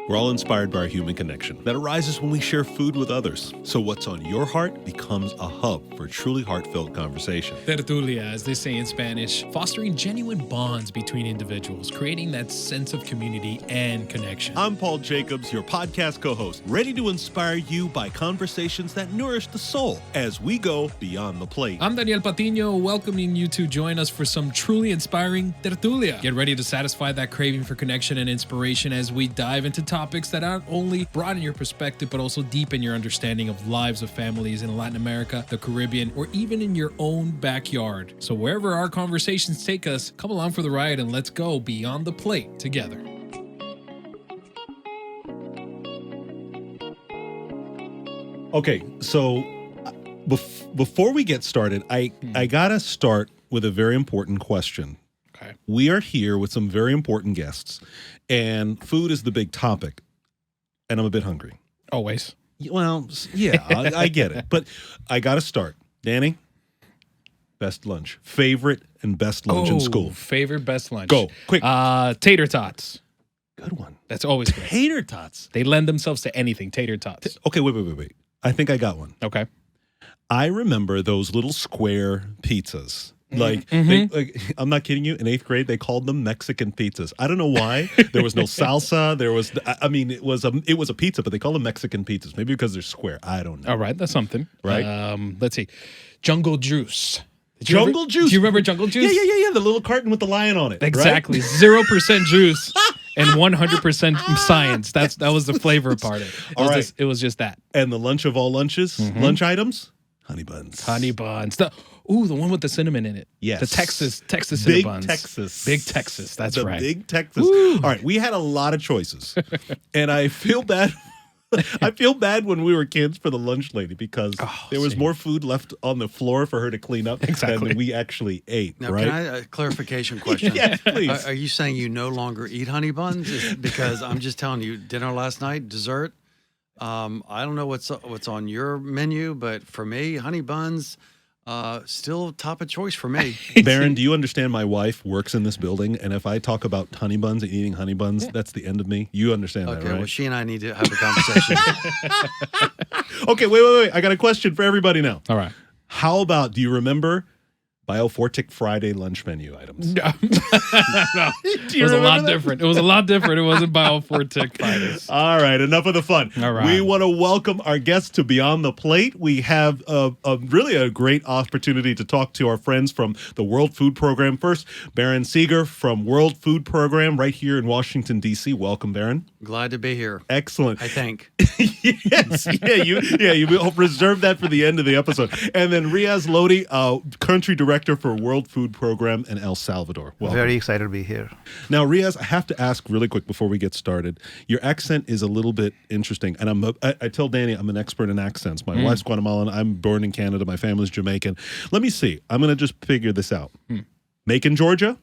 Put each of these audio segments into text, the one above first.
We're all inspired by our human connection that arises when we share food with others. So what's on your heart becomes a hub for truly heartfelt conversation. Tertulia, as they say in Spanish, fostering genuine bonds between individuals, creating that sense of community and connection. I'm Paul Jacobs, your podcast co-host, ready to inspire you by conversations that nourish the soul as we go beyond the plate. I'm Daniel Patiño, welcoming you to join us for some truly inspiring tertulia. Get ready to satisfy that craving for connection and inspiration as we dive into topics that not only broaden your perspective, but also deepen your understanding of lives of families in Latin America, the Caribbean, or even in your own backyard. So wherever our conversations take us, come along for the ride and let's go beyond the plate together. Okay, so before we get started, I gotta start with a very important question. Okay. We are here with some very important guests, and food is the big topic, and I'm a bit hungry. Always. Well, yeah, I get it, but I gotta start. Danny, best lunch. Favorite and best lunch in school. Favorite, best lunch. Go, quick. Tater tots. Good one. That's always great. Tater tots. They lend themselves to anything, tater tots. Okay, wait. I think I got one. Okay. I remember those little square pizzas. Mm-hmm. I'm not kidding you. In 8th grade, they called them Mexican pizzas. I don't know why. There was no salsa. It was a pizza, but they call them Mexican pizzas. Maybe because they're square. I don't know. All right, that's something. Right? Let's see. Jungle Juice. Jungle Juice. Do you remember Jungle Juice? Yeah. The little carton with the lion on it. Exactly. Right? 0% juice and 100% science. That was the flavor part of it. It was just that. And the lunch of all lunches, lunch items, honey buns. Honey buns. The one with the cinnamon in it. Yes. The Texas Big Cinnabons. Texas. Big Texas. That's the right. Big Texas. Woo. All right. We had a lot of choices. And I feel bad. I feel bad when we were kids for the lunch lady because there was more food left on the floor for her to clean up than we actually ate. Now, right? can I a clarification question? Yes, please. Are you saying you no longer eat honey buns? Because I'm just telling you, dinner last night, dessert. I don't know what's on your menu, but for me, honey buns. Still top of choice for me. Baron, do you understand my wife works in this building, and if I talk about honey buns and eating honey buns, that's the end of me? You understand that, Okay, right? well, she and I need to have a conversation. Okay, wait. I got a question for everybody now. All right. How about, do you remember Biofortik Friday lunch menu items? No. It was a lot different. It was a lot different. It wasn't Biofortik Fridays. All right, enough of the fun. All right. We want to welcome our guests to Beyond the Plate. We have really a great opportunity to talk to our friends from the World Food Program. First, Baron Seeger from World Food Program right here in Washington, D.C. Welcome, Baron. Glad to be here. Excellent. I think. Yes. You will reserve that for the end of the episode. And then Riaz Lodi, Country Director for World Food Program in El Salvador. Welcome. Very excited to be here. Now, Riaz, I have to ask really quick before we get started. Your accent is a little bit interesting, and I tell Danny I'm an expert in accents. My wife's Guatemalan. I'm born in Canada. My family's Jamaican. Let me see. I'm going to just figure this out. Macon, Georgia?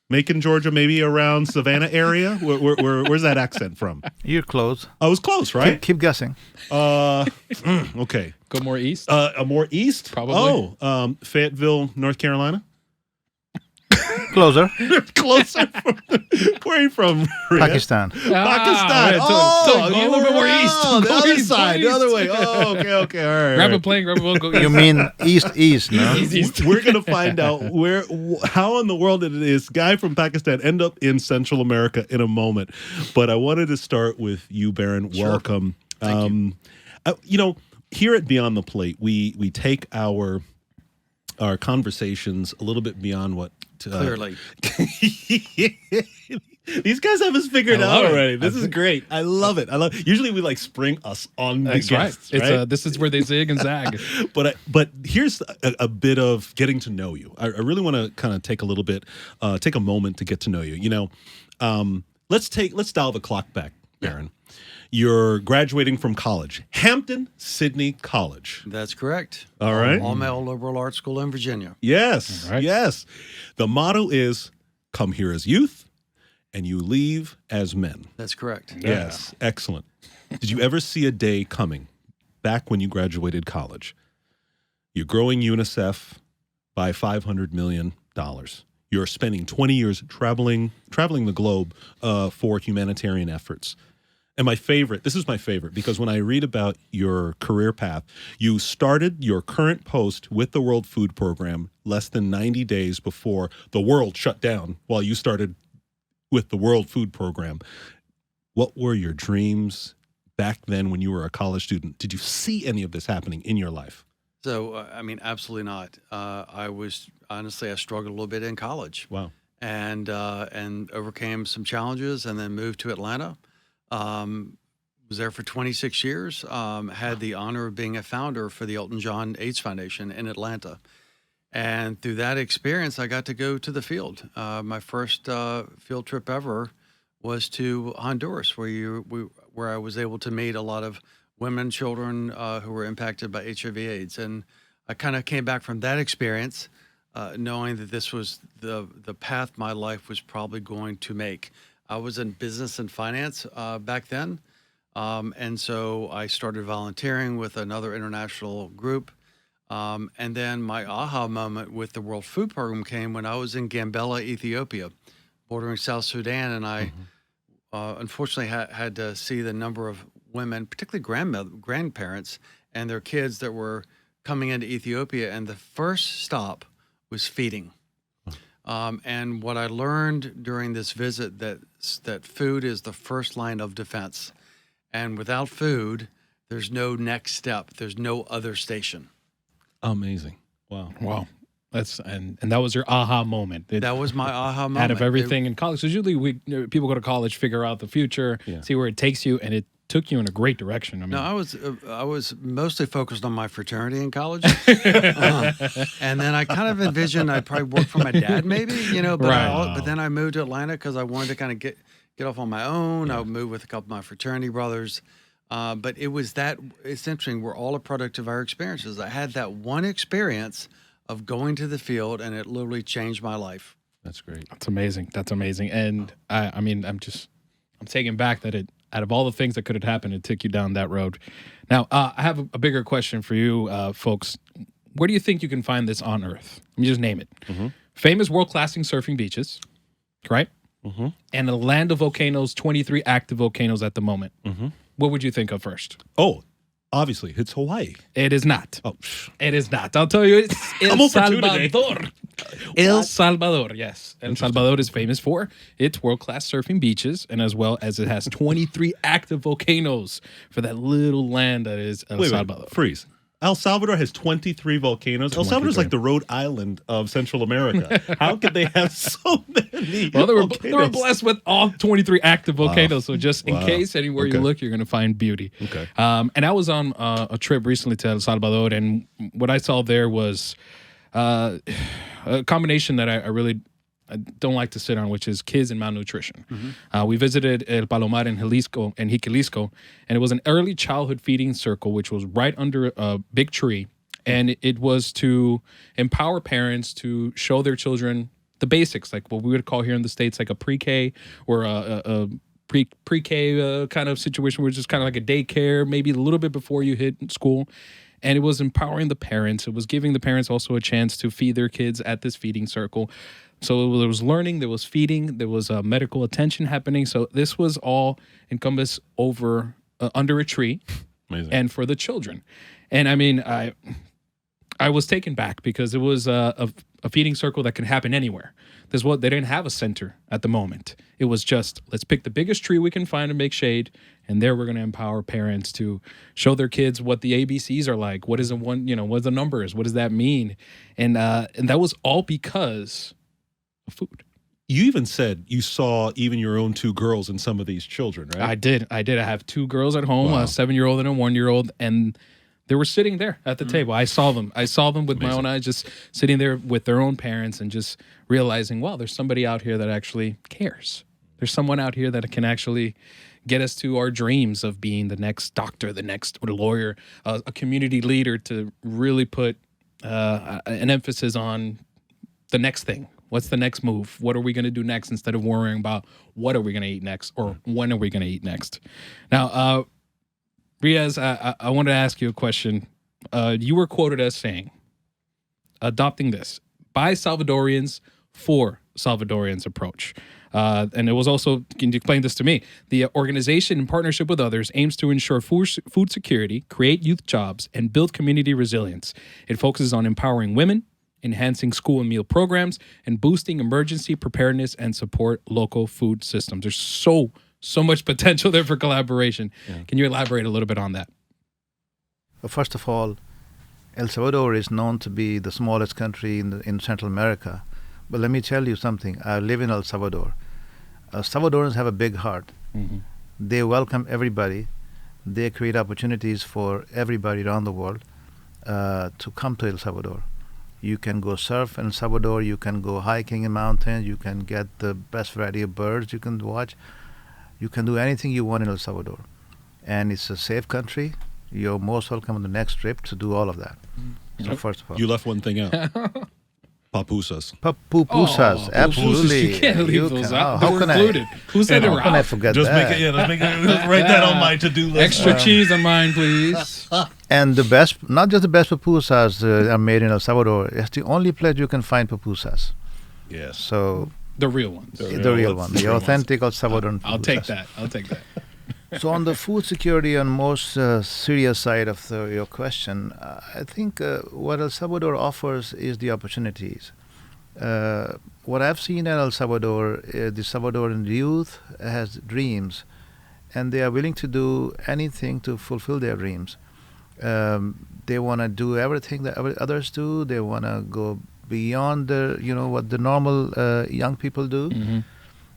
Macon, Georgia, maybe around Savannah area? Where's that accent from? You're close. I was close, right? Keep guessing. Okay. Go more east? More east? Probably. Fayetteville, North Carolina? Closer. Closer. Where are you from, Riaz? Pakistan. Pakistan. Right. Oh, Go a little bit more east. Oh, the Go other east, side, go the other east. way. Oh, okay, all right. Grab a plane, grab a boat, go You east. mean east, no? East. We're gonna find out how in the world did this guy from Pakistan end up in Central America in a moment. But I wanted to start with you, Baron. Sure. Welcome. Thank you. Here at Beyond the Plate, we take our conversations a little bit beyond what. Clearly. These guys have us figured out it. already. This is great. I love it. Usually we spring us on the That's guests, right. right? This is where they zig and zag. But here's a bit of getting to know you. I really want to kind of take a moment to get to know you. Let's dial the clock back, Baron. You're graduating from college, Hampton Sydney College. That's correct. All right. All-male liberal arts school in Virginia. Yes, All right. yes. The motto is, come here as youth, and you leave as men. That's correct. Yes, excellent. Did you ever see a day coming back when you graduated college? You're growing UNICEF by $500 million. You're spending 20 years traveling the globe for humanitarian efforts. And this is my favorite, because when I read about your career path, you started your current post with the World Food Program less than 90 days before the world shut down while you started with the World Food Program. What were your dreams back then when you were a college student? Did you see any of this happening in your life? So, I mean, absolutely not. I struggled a little bit in college. Wow. And overcame some challenges, and then moved to Atlanta. Was there for 26 years. Had the honor of being a founder for the Elton John AIDS Foundation in Atlanta. And through that experience, I got to go to the field. My first field trip ever was to Honduras, where I was able to meet a lot of women and children who were impacted by HIV/AIDS. And I kind of came back from that experience knowing that this was the path my life was probably going to make. I was in business and finance back then. And so I started volunteering with another international group. And then my aha moment with the World Food Program came when I was in Gambela, Ethiopia, bordering South Sudan. And I unfortunately had to see the number of women, particularly grandparents and their kids that were coming into Ethiopia. And the first stop was feeding. And what I learned during this visit, that food is the first line of defense. And without food, there's no next step. There's no other station. Amazing. Wow. And that was your aha moment. That was my aha moment. Out of everything in college. Because usually people go to college, figure out the future, see where it takes you, and it took you in a great direction. I mean, no, I was mostly focused on my fraternity in college, and then I kind of envisioned I'd probably work for my dad, maybe, But but then I moved to Atlanta because I wanted to kind of get off on my own. Yeah. I moved with a couple of my fraternity brothers, but it's interesting. We're all a product of our experiences. I had that one experience of going to the field, and it literally changed my life. That's great. That's amazing. And I'm taken back that out of all the things that could have happened, it took you down that road. Now, I have a bigger question for you, folks. Where do you think you can find this on Earth? Let me just name it. Mm-hmm. Famous world-class surfing beaches, right? Mm-hmm. And a land of volcanoes, 23 active volcanoes at the moment. Mm-hmm. What would you think of first? Oh, obviously, it's Hawaii. It is not. Oh, it is not. I'll tell you, it's El Salvador. El Salvador, yes. El Salvador is famous for its world-class surfing beaches, and as well as it has 23 active volcanoes for that little land that is El Salvador. Freeze. El Salvador has 23 volcanoes. 23. El Salvador is like the Rhode Island of Central America. How could they have so many volcanoes? They were blessed with all 23 active volcanoes, so just in case anywhere you look, you're going to find beauty. Okay. And I was on a trip recently to El Salvador, and what I saw there was a combination that I don't like to sit on, which is kids and malnutrition. Mm-hmm. We visited El Palomar in Jalisco, and it was an early childhood feeding circle, which was right under a big tree. And it was to empower parents to show their children the basics, like what we would call here in the States, like a pre-K or a pre-K kind of situation where it's just kind of like a daycare, maybe a little bit before you hit school. And it was empowering the parents. It was giving the parents also a chance to feed their kids at this feeding circle. So there was learning, there was feeding, there was medical attention happening. So this was all encompassed under a tree. Amazing. And for the children. And I mean, I was taken back because it was a feeding circle that could happen anywhere. They didn't have a center at the moment. It was just, let's pick the biggest tree we can find and make shade. And there we're going to empower parents to show their kids what the ABCs are like. What is what are the numbers? What does that mean? And that was all because of food. You even said you saw even your own two girls in some of these children, right? I did. I have two girls at home, a 7-year-old and a 1-year-old, and they were sitting there at the table. I saw them with my own eyes, just sitting there with their own parents and just realizing, wow, there's somebody out here that actually cares. There's someone out here that can actually get us to our dreams of being the next doctor, the next lawyer, a community leader, to really put an emphasis on the next thing. What's the next move? What are we going to do next instead of worrying about what are we going to eat next or when are we going to eat next? Now, Riaz, I wanted to ask you a question. You were quoted as saying, adopting this by Salvadorians for Salvadorians approach. And it was also, can you explain this to me? The organization, in partnership with others, aims to ensure food security, create youth jobs, and build community resilience. It focuses on empowering women, enhancing school and meal programs, and boosting emergency preparedness and support local food systems. There's so much potential there for collaboration. Yeah. Can you elaborate a little bit on that? Well, first of all, El Salvador is known to be the smallest country in Central America. But let me tell you something. I live in El Salvador. Salvadorans have a big heart. Mm-hmm. They welcome everybody. They create opportunities for everybody around the world to come to El Salvador. You can go surf in El Salvador. You can go hiking in mountains. You can get the best variety of birds you can watch. You can do anything you want in El Salvador. And it's a safe country. You're most welcome on the next trip to do all of that. So first of all. You left one thing out. Papusas. Pupusas, absolutely. You can't leave those out. How can included. Who said they were How can I out? forget Just that? let's write that on my to-do list. Extra cheese on mine, please. And the best, not just the best pupusas are made in El Salvador. It's the only place you can find pupusas. Yes. So The real ones. the real one, the authentic El Salvadoran pupusas. I'll take that. So on the food security and most serious side of your question, I think what El Salvador offers is the opportunities. What I've seen in El Salvador, the Salvadoran youth has dreams, and they are willing to do anything to fulfill their dreams. They want to do everything that others do. They want to go beyond what the normal young people do. Mm-hmm.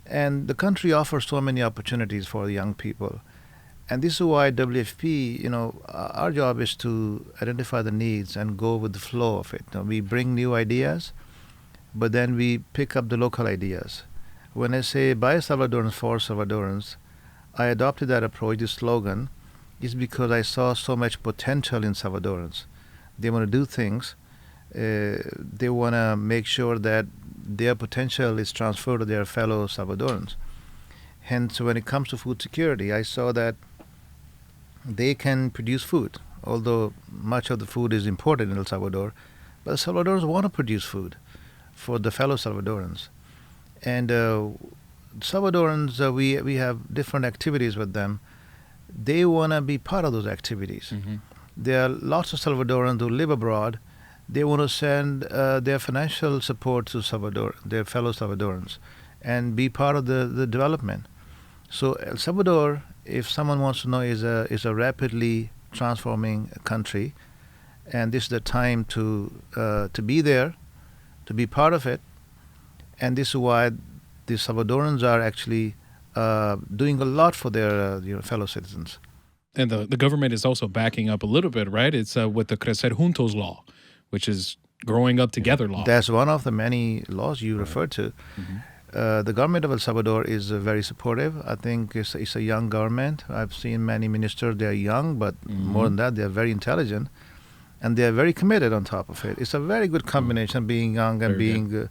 And the country offers so many opportunities for the young people. And this is why WFP, our job is to identify the needs and go with the flow of it. We bring new ideas, but then we pick up the local ideas. When I say Biofortik For Salvadorans, I adopted that approach, the slogan, is because I saw so much potential in Salvadorans. They want to do things. They want to make sure that their potential is transferred to their fellow Salvadorans. Hence, when it comes to food security, I saw that they can produce food, although much of the food is imported in El Salvador, but the Salvadorans want to produce food for the fellow Salvadorans. And Salvadorans, we have different activities with them. They want to be part of those activities. Mm-hmm. There are lots of Salvadorans who live abroad. They want to send their financial support to their fellow Salvadorans, and be part of the development. So El Salvador, if someone wants to know, is a rapidly transforming country, and this is the time to be there, to be part of it, and this is why the Salvadorans are actually doing a lot for their fellow citizens. And the government is also backing up a little bit, right? It's with the Crecer Juntos law, which is growing up together law. That's one of the many laws you referred to. Mm-hmm. The government of El Salvador is very supportive. I think it's a young government. I've seen many ministers, they're young, but more than that, they're very intelligent. And they're very committed on top of it. It's a very good combination, being young and being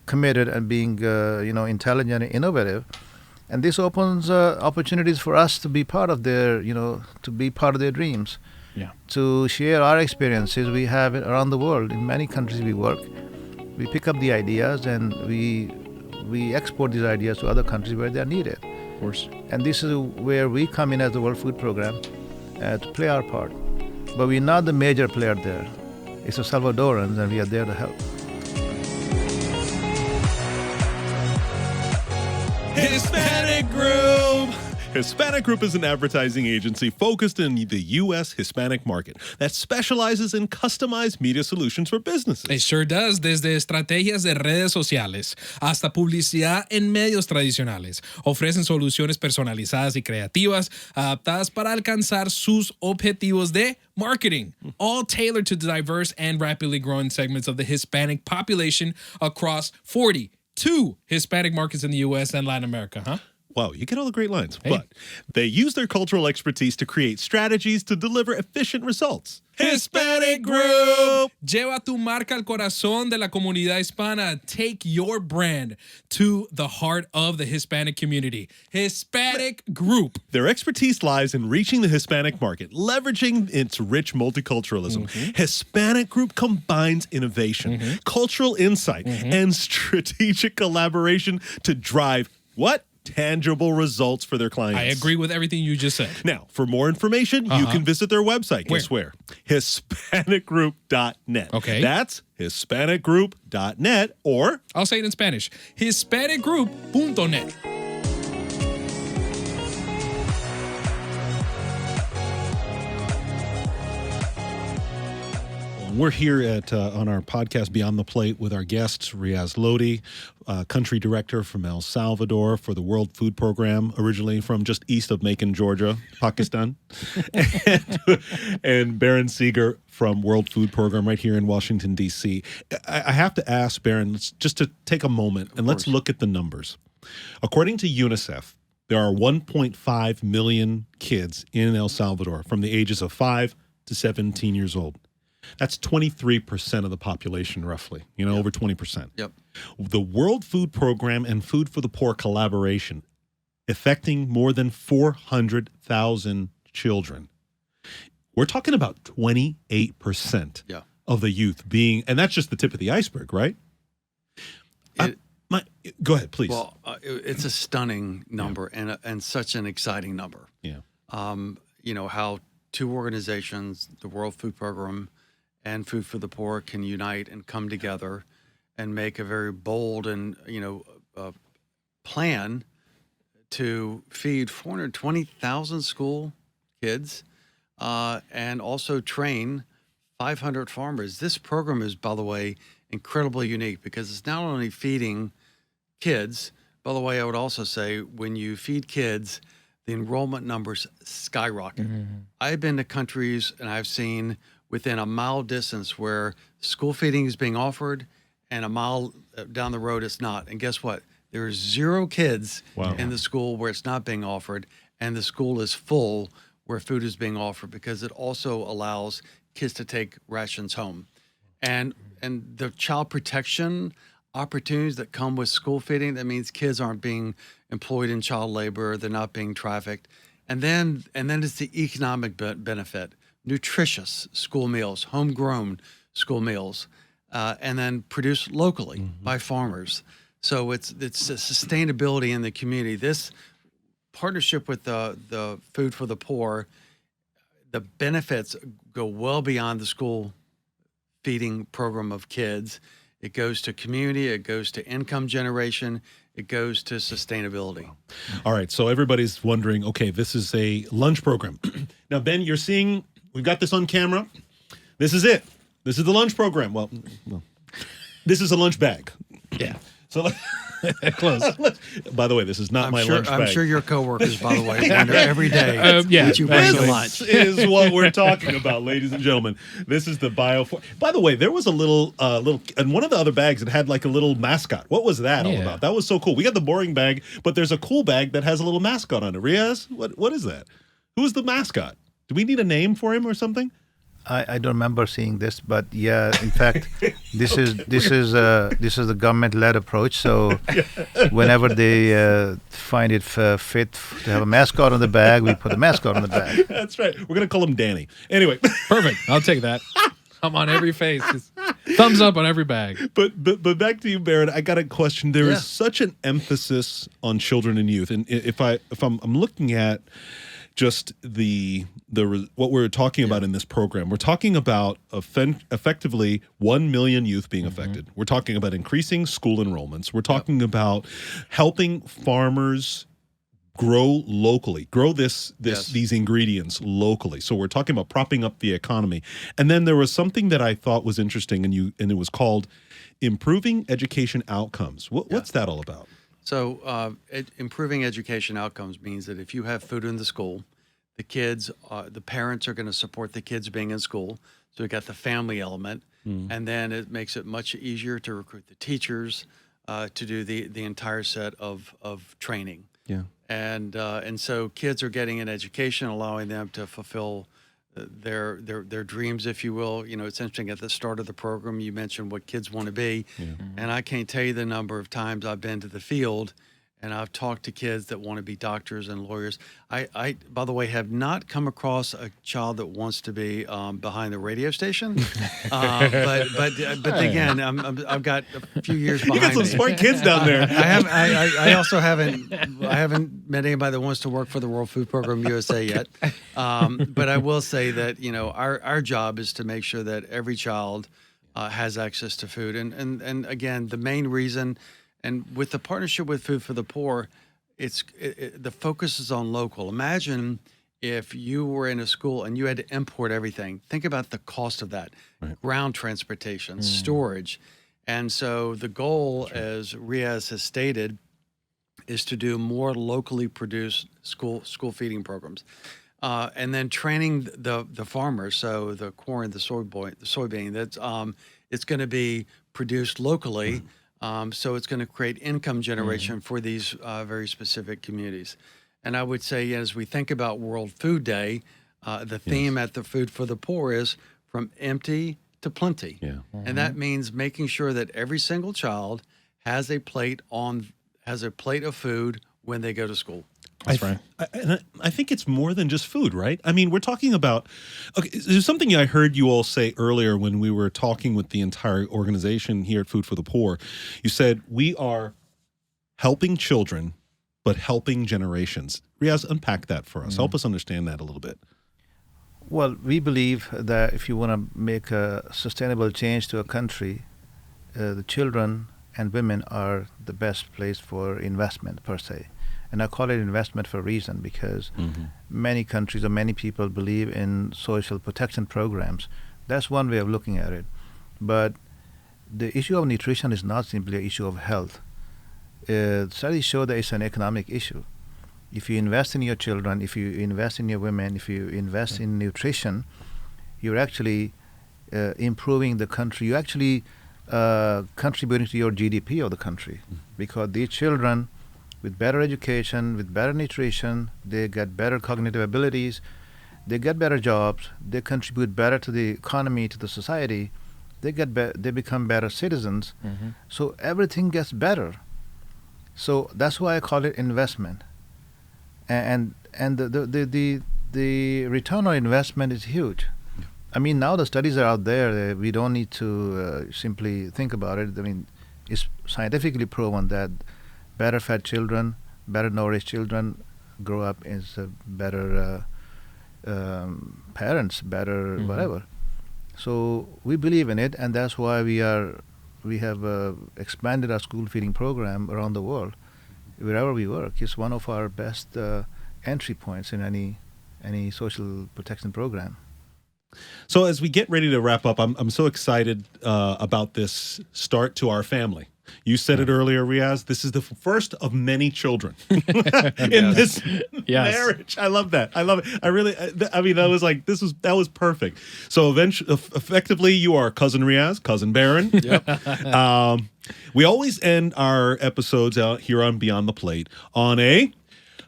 committed and being intelligent and innovative. And this opens opportunities for us to be part of their dreams. Yeah. To share our experiences we have around the world. In many countries we work, we pick up the ideas and we export these ideas to other countries where they are needed. Of course. And this is where we come in as the World Food Program to play our part. But we're not the major player there. It's the Salvadorans, and we are there to help. Hispanic Group! Hispanic Group is an advertising agency focused in the U.S. Hispanic market that specializes in customized media solutions for businesses. It sure does, desde estrategias de redes sociales hasta publicidad en medios tradicionales. Ofrecen soluciones personalizadas y creativas adaptadas para alcanzar sus objetivos de marketing, all tailored to the diverse and rapidly growing segments of the Hispanic population across 42 Hispanic markets in the U.S. and Latin America, huh? Wow, you get all the great lines. Hey. But they use their cultural expertise to create strategies to deliver efficient results. Hispanic Group! Lleva tu marca al corazón de la comunidad hispana. Take your brand to the heart of the Hispanic community. Hispanic Group. Their expertise lies in reaching the Hispanic market, leveraging its rich multiculturalism. Mm-hmm. Hispanic Group combines innovation, cultural insight, and strategic collaboration to drive what? Tangible results for their clients. I agree with everything you just said. Now, for more information, you can visit their website. Guess where? HispanicGroup.net. Okay. That's HispanicGroup.net, or I'll say it in Spanish. HispanicGroup.net. we're here at on our podcast Beyond the Plate with our guests, Riaz Lodi, country director from El Salvador for the World Food Program, originally from just east of Macon, Georgia, Pakistan, and Baron Seeger from World Food Program right here in Washington, D.C. I have to ask, Baron, just to take a moment and let's look at the numbers. According to UNICEF, there are 1.5 million kids in El Salvador from the ages of 5 to 17 years old. That's 23% of the population, roughly, over 20%. Yep. The World Food Program and Food for the Poor collaboration affecting more than 400,000 children. We're talking about 28% of the youth being, and that's just the tip of the iceberg, right? Go ahead, please. Well, it's a stunning number and such an exciting number. Yeah. How two organizations, the World Food Program and Food for the Poor, can unite and come together and make a very bold and, plan to feed 420,000 school kids and also train 500 farmers. This program is, by the way, incredibly unique because it's not only feeding kids. By the way, I would also say when you feed kids, the enrollment numbers skyrocket. Mm-hmm. I've been to countries and I've seen within a mile distance where school feeding is being offered and a mile down the road it's not. And guess what? There are 0 kids in the school where it's not being offered, and the school is full where food is being offered because it also allows kids to take rations home. And the child protection opportunities that come with school feeding, that means kids aren't being employed in child labor, they're not being trafficked. And then it's the economic benefit, nutritious school meals, homegrown school meals, and then produced locally by farmers. So it's the sustainability in the community. This partnership with the Food for the Poor, the benefits go well beyond the school feeding program of kids. It goes to community, it goes to income generation, it goes to sustainability. All right, so everybody's wondering, okay, this is a lunch program. Now, Ben, you're seeing, we've got this on camera. This is it. This is the lunch program. Well, this is a lunch bag. Yeah. So close. By the way, this is not my lunch bag. I'm sure your coworkers, by the way, wonder every day that you bring to lunch. This is what we're talking about, ladies and gentlemen. This is the Biofortik. By the way, there was a little, and one of the other bags, it had like a little mascot. What was that all about? That was so cool. We got the boring bag, but there's a cool bag that has a little mascot on it. Riaz, what is that? Who's the mascot? Do we need a name for him or something? I don't remember seeing this, but yeah, in fact, this is the government-led approach. So whenever they find it fit to have a mascot on the bag, we put a mascot on the bag. That's right. We're gonna call him Danny. Anyway, perfect. I'll take that. I'm on every face. Just thumbs up on every bag. But back to you, Baron. I got a question. There is such an emphasis on children and youth, and if I'm looking at just the what we're talking about in this program. We're talking about effectively 1 million youth being affected. We're talking about increasing school enrollments. We're talking about helping farmers grow locally, grow these ingredients locally. So we're talking about propping up the economy. And then there was something that I thought was interesting, and it was called improving education outcomes. What's that all about? So improving education outcomes means that if you have food in the school, the kids, the parents are going to support the kids being in school. So we got the family element, and then it makes it much easier to recruit the teachers to do the entire set of training. Yeah, and so kids are getting an education, allowing them to fulfill their dreams, if you will. It's interesting. At the start of the program, you mentioned what kids want to be, and I can't tell you the number of times I've been to the field and I've talked to kids that want to be doctors and lawyers. I by the way, have not come across a child that wants to be behind the radio station. But again, I've got a few years behind You got some me. smart kids down there. I also haven't met anybody that wants to work for the World Food Program USA yet. But I will say that, you know, our job is to make sure that every child has access to food. And again, the main reason, and with the partnership with Food for the Poor, the focus is on local. Imagine if you were in a school and you had to import everything. Think about the cost of that, ground transportation, storage. And so the goal, as Riaz has stated, is to do more locally produced school feeding programs. And then training the farmers, so the corn, the soybean, that's it's going to be produced locally. So it's going to create income generation for these very specific communities. And I would say, as we think about World Food Day, the theme at the Food for the Poor is from empty to plenty. Yeah. And that means making sure that every single child has a plate of food when they go to school. That's right. I think it's more than just food, right? I mean, we're talking about, okay, there's something I heard you all say earlier when we were talking with the entire organization here at Food for the Poor. You said, we are helping children, but helping generations. Riaz, unpack that for us. Help us understand that a little bit. Well, we believe that if you want to make a sustainable change to a country, the children and women are the best place for investment per se. And I call it investment for a reason, because many countries or many people believe in social protection programs. That's one way of looking at it. But the issue of nutrition is not simply an issue of health. Studies show that it's an economic issue. If you invest in your children, if you invest in your women, if you invest in nutrition, you're actually improving the country. You're actually contributing to your GDP of the country, because these children, with better education, with better nutrition, they get better cognitive abilities, they get better jobs, they contribute better to the economy, to the society, they become better citizens. So everything gets better. So that's why I call it investment. And the return on investment is huge. I mean, now the studies are out there. We don't need to simply think about it. I mean, it's scientifically proven that better fed children, better nourished children grow up as better parents, better whatever. So we believe in it, and that's why we have expanded our school feeding program around the world. Wherever we work, it's one of our best entry points in any social protection program. So as we get ready to wrap up, I'm so excited about this start to our family. You said it earlier, Riaz. This is the first of many children in this marriage. I love that. I love it. I mean, that was perfect. So eventually, effectively, you are cousin Riaz, cousin Baron. Yep. We always end our episodes out here on Beyond the Plate on a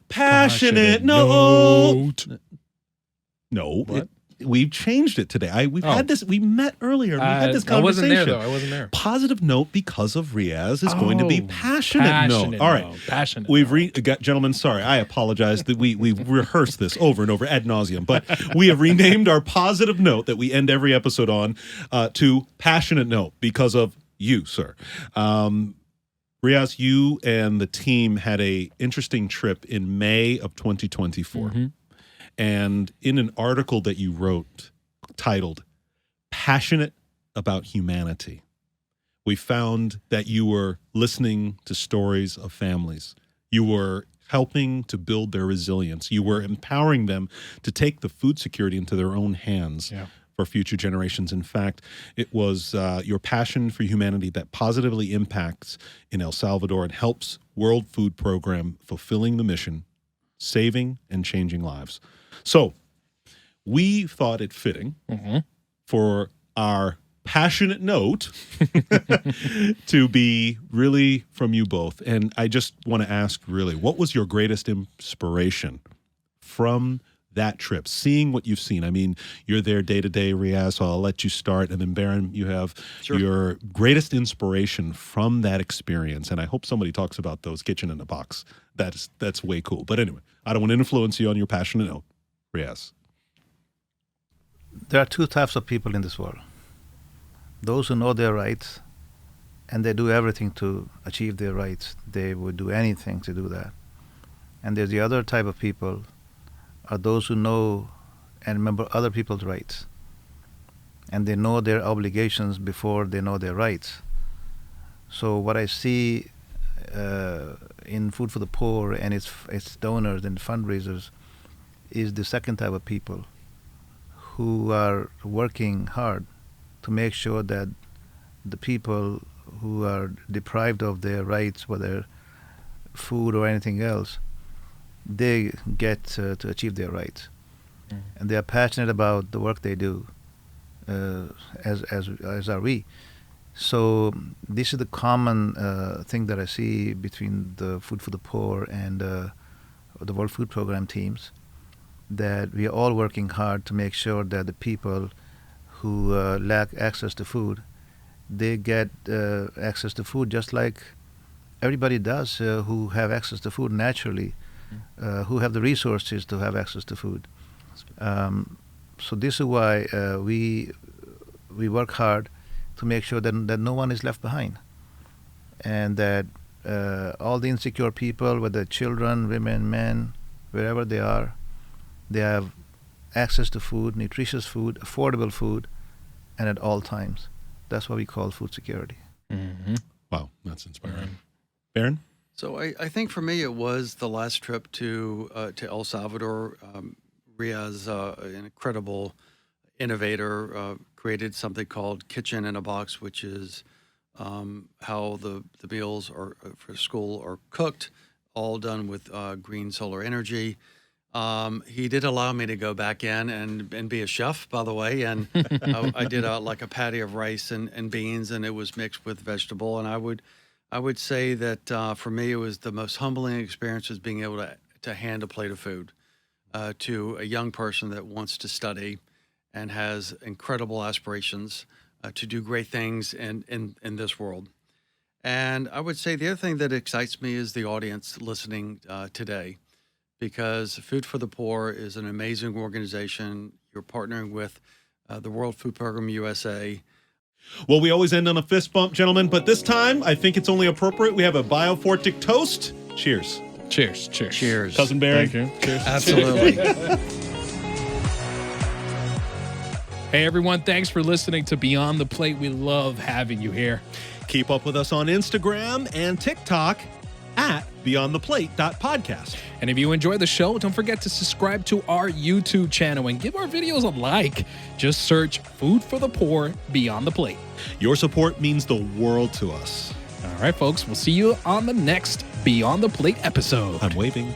passionate note. No. What? We've changed it today. We've had this. We met earlier. We had this conversation. I wasn't there, though. I wasn't there. Positive note because of Riaz is going to be passionate note. All right. Passionate. Gentlemen, sorry. I apologize that we rehearsed this over and over ad nauseum, but we have renamed our positive note that we end every episode on to passionate note because of you, sir. Riaz, you and the team had a interesting trip in May of 2024. And in an article that you wrote titled Passionate About Humanity, we found that you were listening to stories of families. You were helping to build their resilience. You were empowering them to take the food security into their own hands for future generations. In fact, it was your passion for humanity that positively impacts in El Salvador and helps World Food Program fulfilling the mission, saving and changing lives. So we thought it fitting for our passionate note to be really from you both. And I just want to ask, really, what was your greatest inspiration from that trip, seeing what you've seen. I mean, you're there day to day, Riaz, so I'll let you start. And then, Baron, you have your greatest inspiration from that experience. And I hope somebody talks about those kitchen in a box. That's way cool. But anyway, I don't want to influence you on your passionate note. Riaz. There are two types of people in this world. Those who know their rights, and they do everything to achieve their rights. They would do anything to do that. And there's the other type of people, are those who know and remember other people's rights. And they know their obligations before they know their rights. So what I see in Food for the Poor and its donors and fundraisers is the second type of people who are working hard to make sure that the people who are deprived of their rights, whether food or anything else, they get to achieve their rights. And they are passionate about the work they do, as are we. So this is the common thing that I see between the Food for the Poor and the World Food Program teams, that we are all working hard to make sure that the people who lack access to food, they get access to food just like everybody does who have access to food naturally, who have the resources to have access to food. So this is why we work hard to make sure that no one is left behind, and that all the insecure people, whether children, women, men, wherever they are, they have access to food, nutritious food, affordable food, and at all times. That's what we call food security. Wow, that's inspiring. Baron? So I think for me it was the last trip to El Salvador. Riaz, an incredible innovator, created something called Kitchen in a Box, which is how the meals are for school are cooked, all done with green solar energy. He did allow me to go back in and be a chef, by the way, and I did like a patty of rice and beans, and it was mixed with vegetable. And I would say that for me, it was the most humbling experience was being able to hand a plate of food to a young person that wants to study and has incredible aspirations to do great things in this world. And I would say the other thing that excites me is the audience listening today, because Food for the Poor is an amazing organization. You're partnering with the World Food Program USA. Well, we always end on a fist bump, gentlemen, but this time I think it's only appropriate. We have a Biofortik toast. Cheers. Cheers. Cheers. Cheers. Cousin Barry. Thank you. Cheers. Absolutely. Hey, everyone. Thanks for listening to Beyond the Plate. We love having you here. Keep up with us on Instagram and TikTok at beyondtheplate.podcast. And if you enjoy the show, don't forget to subscribe to our YouTube channel and give our videos a like. Just search Food for the Poor Beyond the Plate. Your support means the world to us. All right, folks. We'll see you on the next Beyond the Plate episode. I'm waving.